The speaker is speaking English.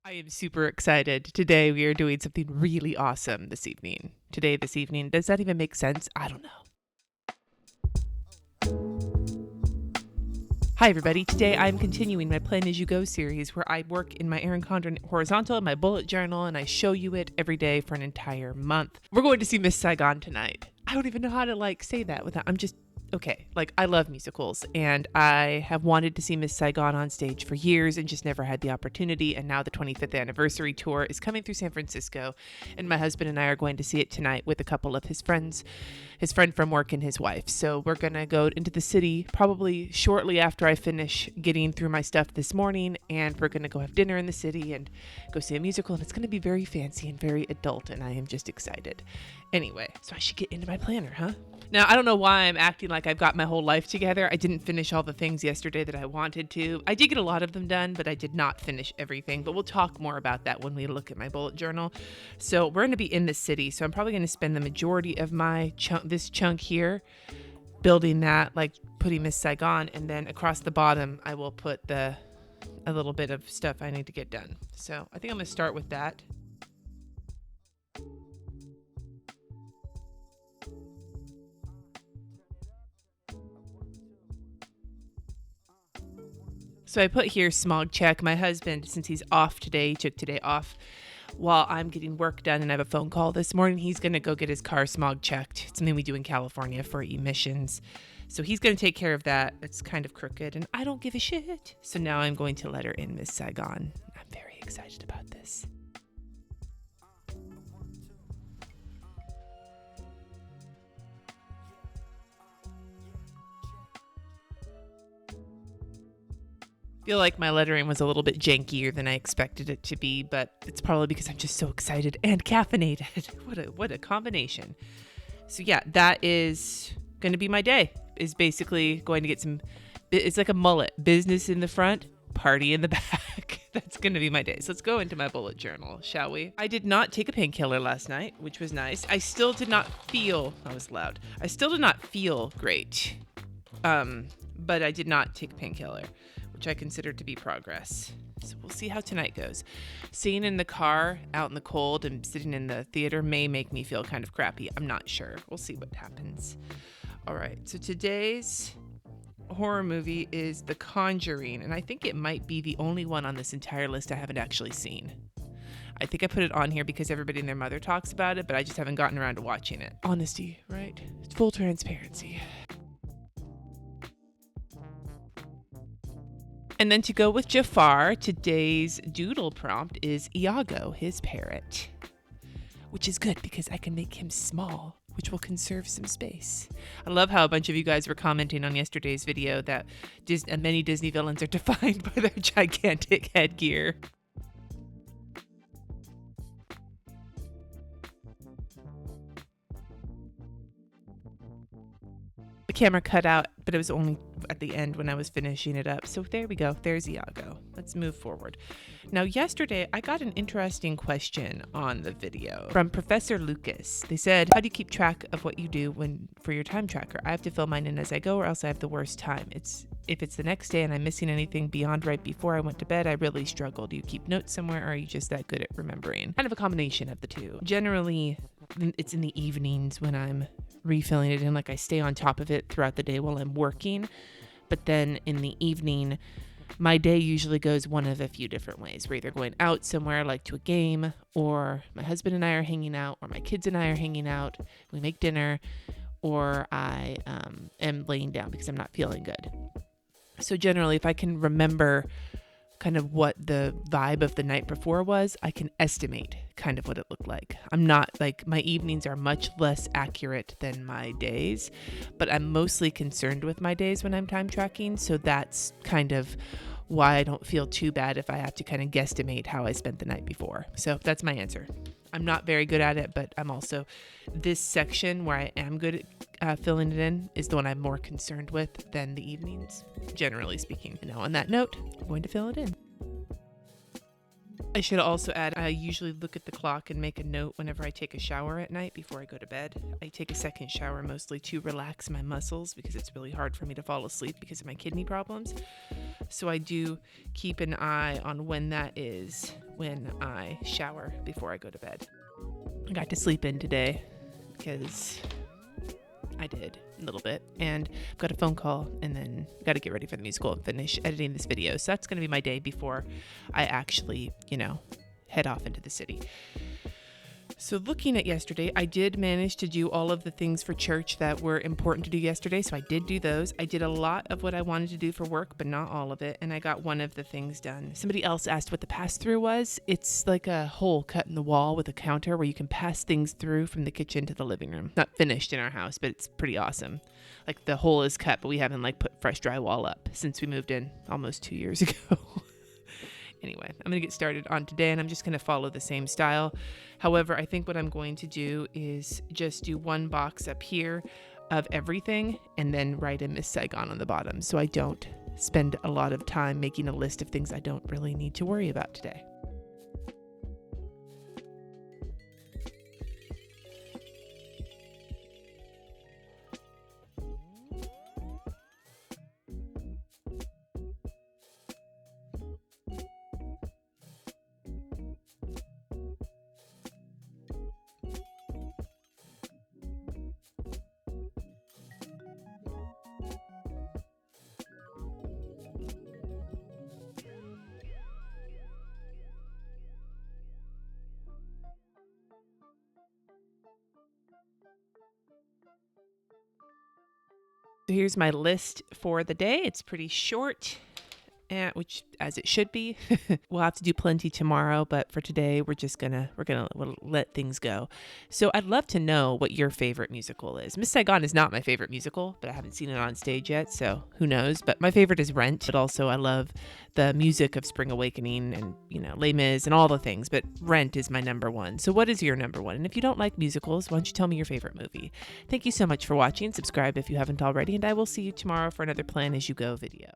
I am super excited. Today we are doing something really awesome this evening. This evening. Does that even make sense? I don't know. Hi, everybody. Today I'm continuing my Plan As You Go series where I work in my Erin Condren horizontal, my bullet journal, and I show you it every day for an entire month. We're going to see Miss Saigon tonight. I don't even know how to say that without, okay, I love musicals, and I have wanted to see Miss Saigon on stage for years and just never had the opportunity. And now the 25th anniversary tour is coming through San Francisco, and my husband and I are going to see it tonight with a couple of his friends, his friend from work and his wife. So we're going to go into the city probably shortly after I finish getting through my stuff this morning, and we're going to go have dinner in the city and go see a musical, and it's going to be very fancy and very adult, and I am just excited. Anyway, so I should get into my planner, huh? Now, I don't know why I'm acting like I've got my whole life together. I didn't finish all the things yesterday that I wanted to. I did get a lot of them done, but I did not finish everything. But we'll talk more about that when we look at my bullet journal. So we're going to be in the city. So I'm probably going to spend the majority of my this chunk here building that, putting Miss Saigon. And then across the bottom, I will put a little bit of stuff I need to get done. So I think I'm going to start with that. So I put here smog check. My husband, since he's off today, took today off while I'm getting work done, and I have a phone call this morning. He's going to go get his car smog checked. It's something we do in California for emissions. So he's going to take care of that. It's kind of crooked, and I don't give a shit. So now I'm going to let her in, Miss Saigon. I'm very excited about this. I feel like my lettering was a little bit jankier than I expected it to be, but it's probably because I'm just so excited and caffeinated. What a combination. So yeah, that is going to be my day. Is basically going to get it's like a mullet. Business in the front, party in the back. That's going to be my day. So let's go into my bullet journal, shall we? I did not take a painkiller last night, which was nice. I still did not feel, that was loud. I still did not feel great. But I did not take a painkiller, which I consider to be progress. So we'll see how tonight goes. Sitting in the car out in the cold and sitting in the theater may make me feel kind of crappy. I'm not sure. We'll see what happens. All right. So today's horror movie is The Conjuring, and I think it might be the only one on this entire list I haven't actually seen. I think I put it on here because everybody and their mother talks about it, but I just haven't gotten around to watching it. Honesty, right? Full transparency. And then to go with Jafar, today's doodle prompt is Iago, his parrot, which is good because I can make him small, which will conserve some space. I love how a bunch of you guys were commenting on yesterday's video that many Disney villains are defined by their gigantic headgear. The camera cut out, but it was only at the end when I was finishing it up. So there we go. There's Iago. Let's move forward. Now, yesterday, I got an interesting question on the video from Professor Lucas. They said, how do you keep track of what you do for your time tracker? I have to fill mine in as I go, or else I have the worst time. If it's the next day and I'm missing anything beyond right before I went to bed, I really struggle. Do you keep notes somewhere, or are you just that good at remembering? Kind of a combination of the two. Generally, it's in the evenings when I'm refilling it in, I stay on top of it throughout the day while I'm working. But then in the evening, my day usually goes one of a few different ways. We're either going out somewhere, to a game, or my husband and I are hanging out, or my kids and I are hanging out. We make dinner, or I am laying down because I'm not feeling good. So generally, if I can remember kind of what the vibe of the night before was, I can estimate kind of what it looked like. I'm not my evenings are much less accurate than my days, but I'm mostly concerned with my days when I'm time tracking. So that's kind of why I don't feel too bad if I have to kind of guesstimate how I spent the night before. So that's my answer. I'm not very good at it, but I'm also, this section where I am good at filling it in is the one I'm more concerned with than the evenings, generally speaking. Now, on that note, I'm going to fill it in. I should also add, I usually look at the clock and make a note whenever I take a shower at night before I go to bed. I take a second shower mostly to relax my muscles because it's really hard for me to fall asleep because of my kidney problems. So I do keep an eye on when that is when I shower before I go to bed. I got to sleep in today because I did a little bit, and I've got a phone call, and then got to get ready for the musical and finish editing this video. So that's going to be my day before I actually, head off into the city. So looking at yesterday, I did manage to do all of the things for church that were important to do yesterday. So I did do those. I did a lot of what I wanted to do for work, but not all of it. And I got one of the things done. Somebody else asked what the pass-through was. It's like a hole cut in the wall with a counter where you can pass things through from the kitchen to the living room. Not finished in our house, but it's pretty awesome. Like the hole is cut, but we haven't put fresh drywall up since we moved in almost 2 years ago. Anyway, I'm going to get started on today, and I'm just going to follow the same style. However, I think what I'm going to do is just do one box up here of everything and then write in Miss Saigon on the bottom, so I don't spend a lot of time making a list of things I don't really need to worry about today. So here's my list for the day. It's pretty short, which as it should be. We'll have to do plenty tomorrow, but for today we're gonna let things go. So I'd love to know what your favorite musical is. Miss Saigon is not my favorite musical, but I haven't seen it on stage yet, so who knows. But my favorite is Rent, but also I love the music of Spring Awakening and Les Mis and all the things, but Rent is my number one. So what is your number one? And if you don't like musicals, why don't you tell me your favorite movie? Thank you so much for watching. Subscribe if you haven't already, and I will see you tomorrow for another Plan As You Go video.